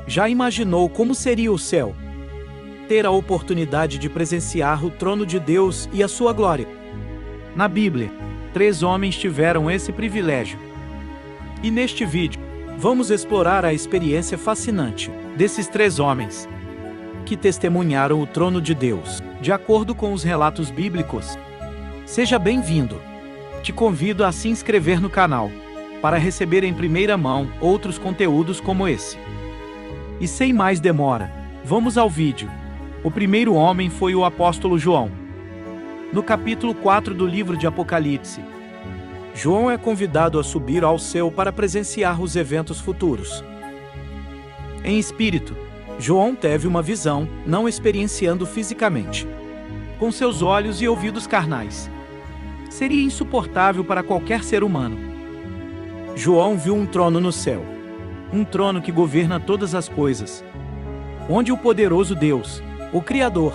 Já imaginou como seria o céu? Ter a oportunidade de presenciar o trono de Deus e a sua glória. Na Bíblia, 3 homens tiveram esse privilégio. E neste vídeo, vamos explorar a experiência fascinante desses 3 homens que testemunharam o trono de Deus, de acordo com os relatos bíblicos. Seja bem-vindo! Te convido a se inscrever no canal, para receber em primeira mão outros conteúdos como esse. E sem mais demora, vamos ao vídeo. O primeiro homem foi o apóstolo João. No capítulo 4 do livro de Apocalipse, João é convidado a subir ao céu para presenciar os eventos futuros. Em espírito, João teve uma visão, não experienciando fisicamente, com seus olhos e ouvidos carnais. Seria insuportável para qualquer ser humano. João viu um trono no céu, um trono que governa todas as coisas, onde o poderoso Deus, o Criador,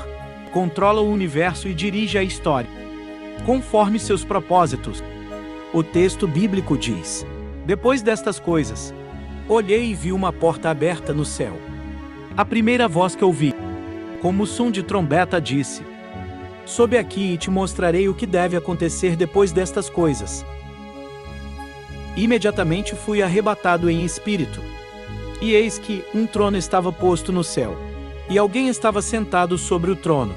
controla o universo e dirige a história, conforme seus propósitos. O texto bíblico diz: depois destas coisas, olhei e vi uma porta aberta no céu. A primeira voz que ouvi, como o som de trombeta, disse: sobe aqui e te mostrarei o que deve acontecer depois destas coisas. Imediatamente fui arrebatado em espírito. E eis que um trono estava posto no céu, e alguém estava sentado sobre o trono.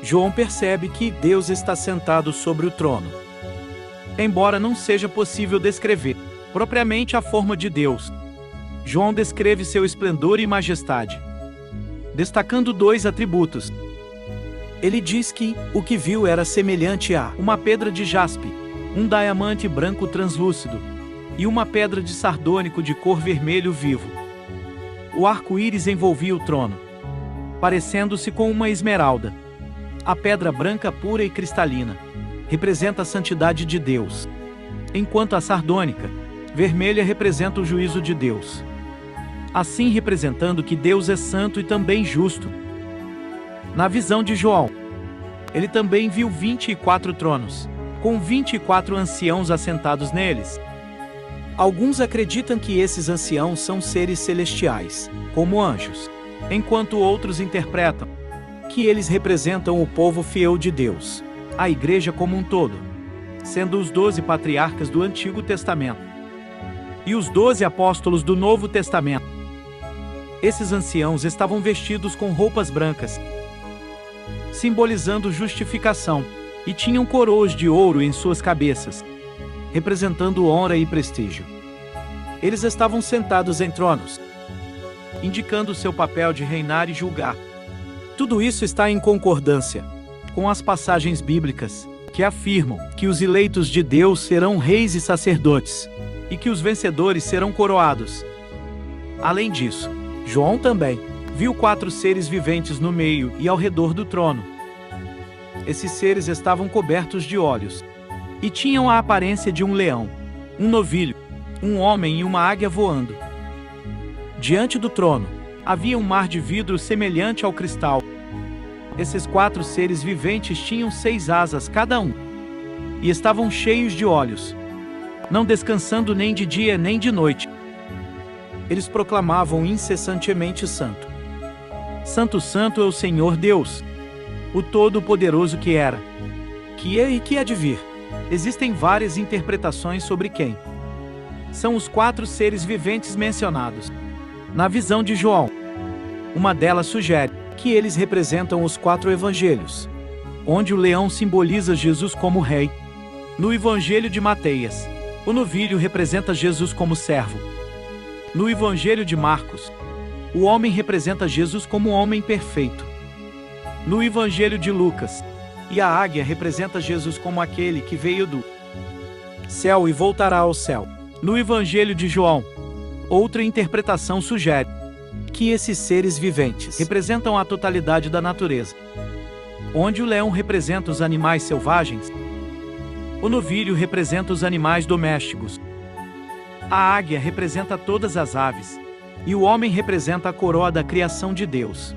João percebe que Deus está sentado sobre o trono. Embora não seja possível descrever propriamente a forma de Deus, João descreve seu esplendor e majestade, destacando 2 atributos. Ele diz que o que viu era semelhante a uma pedra de jaspe, um diamante branco translúcido, e uma pedra de sardônico de cor vermelho vivo. O arco-íris envolvia o trono, parecendo-se com uma esmeralda. A pedra branca pura e cristalina representa a santidade de Deus, enquanto a sardônica, vermelha, representa o juízo de Deus, assim representando que Deus é santo e também justo. Na visão de João, ele também viu 24 tronos, com 24 anciãos assentados neles. Alguns acreditam que esses anciãos são seres celestiais, como anjos, enquanto outros interpretam que eles representam o povo fiel de Deus, a igreja como um todo, sendo os 12 patriarcas do Antigo Testamento e os 12 apóstolos do Novo Testamento. Esses anciãos estavam vestidos com roupas brancas, simbolizando justificação, e tinham coroas de ouro em suas cabeças, representando honra e prestígio. Eles estavam sentados em tronos, indicando seu papel de reinar e julgar. Tudo isso está em concordância com as passagens bíblicas que afirmam que os eleitos de Deus serão reis e sacerdotes, e que os vencedores serão coroados. Além disso, João também viu 4 seres viventes no meio e ao redor do trono. Esses seres estavam cobertos de olhos e tinham a aparência de um leão, um novilho, um homem e uma águia voando. Diante do trono, havia um mar de vidro semelhante ao cristal. Esses 4 seres viventes tinham 6 asas cada um, e estavam cheios de olhos, não descansando nem de dia nem de noite. Eles proclamavam incessantemente: Santo, Santo, Santo é o Senhor Deus, o Todo-Poderoso, que era, que é e que há de vir. Existem várias interpretações sobre quem são os 4 seres viventes mencionados na visão de João. Uma delas sugere que eles representam os 4 evangelhos, onde o leão simboliza Jesus como rei. No evangelho de Mateus, o novilho representa Jesus como servo. No evangelho de Marcos, o homem representa Jesus como homem perfeito. No evangelho de Lucas, e a águia representa Jesus como aquele que veio do céu e voltará ao céu. No evangelho de João, outra interpretação sugere que esses seres viventes representam a totalidade da natureza, onde o leão representa os animais selvagens, o novilho representa os animais domésticos, a águia representa todas as aves, e o homem representa a coroa da criação de Deus.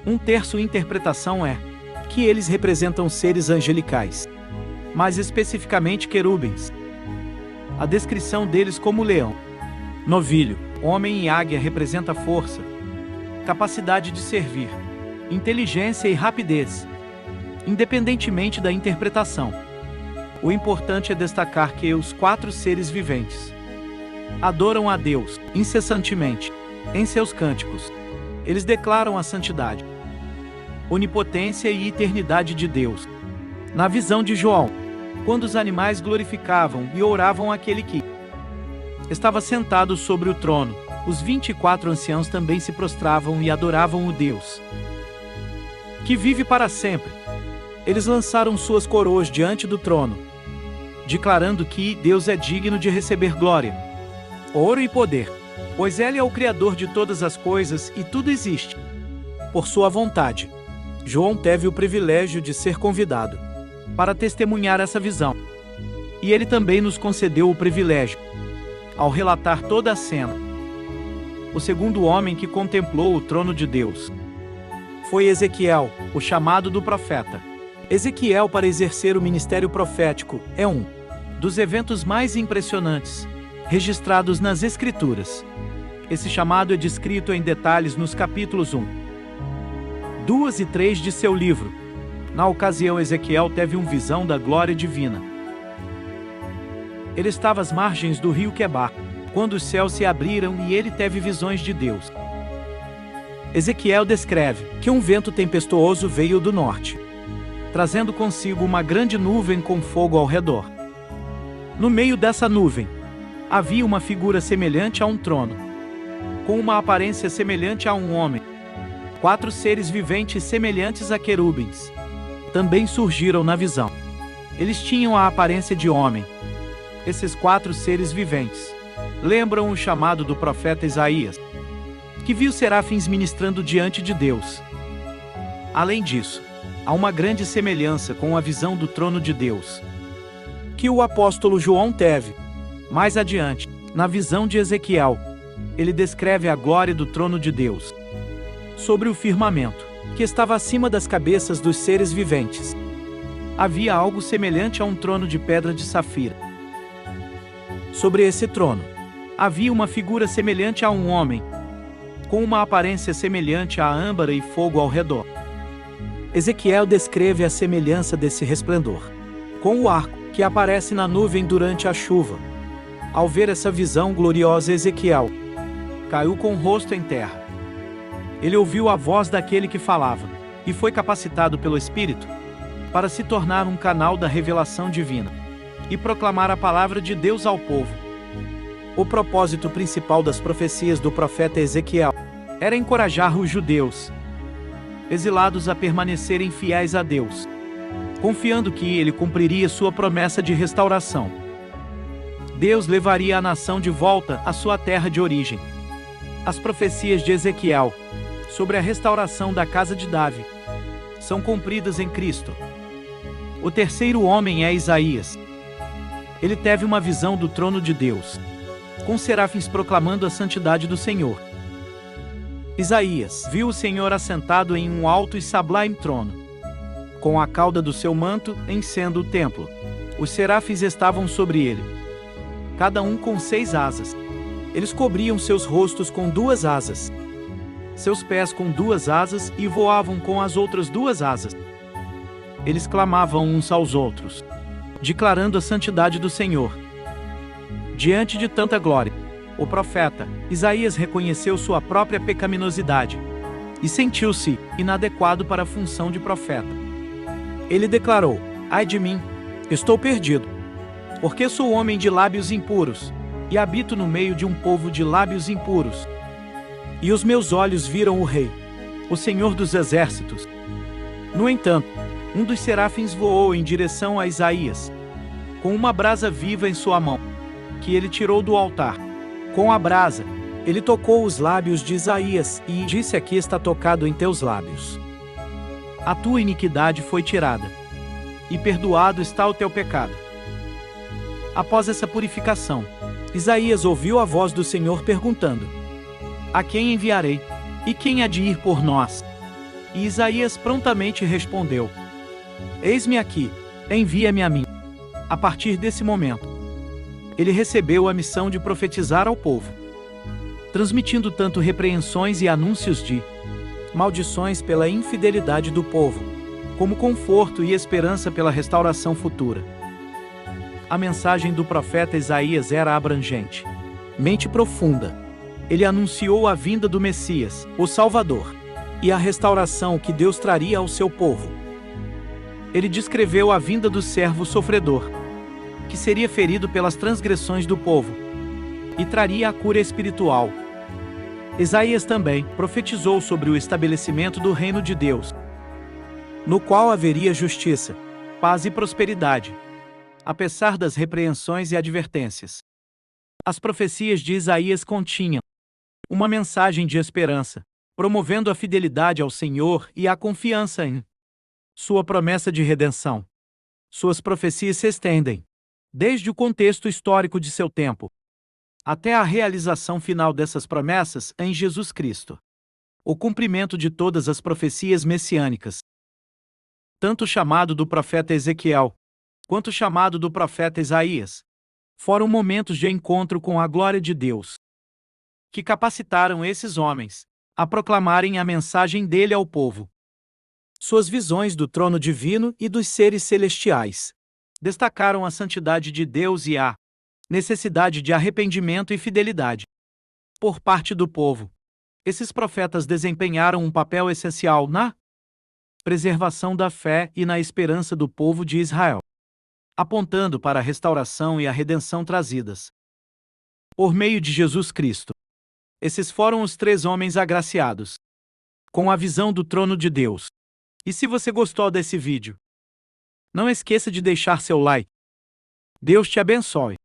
Um terço interpretação é que eles representam seres angelicais, mais especificamente querubins. A descrição deles como leão, novilho Homem e águia representa força, capacidade de servir, inteligência e rapidez, independentemente da interpretação. O importante é destacar que os 4 seres viventes adoram a Deus incessantemente em seus cânticos. Eles declaram a santidade, onipotência e eternidade de Deus. Na visão de João, quando os animais glorificavam e oravam aquele que estava sentado sobre o trono, os 24 anciãos também se prostravam e adoravam o Deus que vive para sempre. Eles lançaram suas coroas diante do trono, declarando que Deus é digno de receber glória, ouro e poder, pois Ele é o Criador de todas as coisas e tudo existe por sua vontade. João teve o privilégio de ser convidado para testemunhar essa visão, e ele também nos concedeu o privilégio ao relatar toda a cena. O segundo homem que contemplou o trono de Deus foi Ezequiel, o chamado do profeta. Ezequiel, para exercer o ministério profético, é um dos eventos mais impressionantes registrados nas Escrituras. Esse chamado é descrito em detalhes nos capítulos 1, 2 e 3 de seu livro. Na ocasião, Ezequiel teve uma visão da glória divina. Ele estava às margens do rio Quebar, quando os céus se abriram e ele teve visões de Deus. Ezequiel descreve que um vento tempestuoso veio do norte, trazendo consigo uma grande nuvem com fogo ao redor. No meio dessa nuvem, havia uma figura semelhante a um trono, com uma aparência semelhante a um homem. 4 seres viventes semelhantes a querubins também surgiram na visão. Eles tinham a aparência de homem. Esses 4 seres viventes lembram o chamado do profeta Isaías, que viu serafins ministrando diante de Deus. Além disso, há uma grande semelhança com a visão do trono de Deus que o apóstolo João teve. Mais adiante, na visão de Ezequiel, ele descreve a glória do trono de Deus sobre o firmamento, que estava acima das cabeças dos seres viventes. Havia algo semelhante a um trono de pedra de safira. Sobre esse trono, havia uma figura semelhante a um homem, com uma aparência semelhante a âmbar e fogo ao redor. Ezequiel descreve a semelhança desse resplendor com o arco que aparece na nuvem durante a chuva. Ao ver essa visão gloriosa, Ezequiel caiu com o rosto em terra. Ele ouviu a voz daquele que falava, e foi capacitado pelo Espírito para se tornar um canal da revelação divina e proclamar a palavra de Deus ao povo. O propósito principal das profecias do profeta Ezequiel era encorajar os judeus exilados a permanecerem fiéis a Deus, confiando que ele cumpriria sua promessa de restauração. Deus levaria a nação de volta à sua terra de origem. As profecias de Ezequiel sobre a restauração da casa de Davi são cumpridas em Cristo. O terceiro homem é Isaías. Ele teve uma visão do trono de Deus, com serafins proclamando a santidade do Senhor. Isaías viu o Senhor assentado em um alto e sublime trono, com a cauda do seu manto enchendo o templo. Os serafins estavam sobre ele, cada um com 6 asas. Eles cobriam seus rostos com 2 asas, seus pés com 2 asas e voavam com as outras 2 asas. Eles clamavam uns aos outros, declarando a santidade do Senhor. Diante de tanta glória, o profeta Isaías reconheceu sua própria pecaminosidade e sentiu-se inadequado para a função de profeta. Ele declarou: "Ai de mim, estou perdido, porque sou homem de lábios impuros e habito no meio de um povo de lábios impuros. E os meus olhos viram o Rei, o Senhor dos Exércitos." No entanto, um dos serafins voou em direção a Isaías, com uma brasa viva em sua mão, que ele tirou do altar. Com a brasa, ele tocou os lábios de Isaías e disse: "Aqui está tocado em teus lábios. A tua iniquidade foi tirada, e perdoado está o teu pecado." Após essa purificação, Isaías ouviu a voz do Senhor perguntando: "A quem enviarei? E quem há de ir por nós?" E Isaías prontamente respondeu: "Eis-me aqui, envia-me a mim." A partir desse momento, ele recebeu a missão de profetizar ao povo. transmitindo tanto repreensões e anúncios de maldições pela infidelidade do povo, como conforto e esperança pela restauração futura. A mensagem do profeta Isaías era abrangente, mente profunda. Ele anunciou a vinda do Messias, o Salvador, e a restauração que Deus traria ao seu povo. Ele descreveu a vinda do servo sofredor, que seria ferido pelas transgressões do povo, e traria a cura espiritual. Isaías também profetizou sobre o estabelecimento do reino de Deus, no qual haveria justiça, paz e prosperidade, apesar das repreensões e advertências. As profecias de Isaías continham uma mensagem de esperança, promovendo a fidelidade ao Senhor e a confiança em sua promessa de redenção. Suas profecias se estendem desde o contexto histórico de seu tempo até a realização final dessas promessas em Jesus Cristo. O cumprimento de todas as profecias messiânicas, tanto o chamado do profeta Ezequiel, quanto o chamado do profeta Isaías, foram momentos de encontro com a glória de Deus, que capacitaram esses homens a proclamarem a mensagem dele ao povo. Suas visões do trono divino e dos seres celestiais destacaram a santidade de Deus e a necessidade de arrependimento e fidelidade por parte do povo. Esses profetas desempenharam um papel essencial na preservação da fé e na esperança do povo de Israel, apontando para a restauração e a redenção trazidas por meio de Jesus Cristo. Esses foram os 3 homens agraciados com a visão do trono de Deus. E se você gostou desse vídeo, não esqueça de deixar seu like. Deus te abençoe.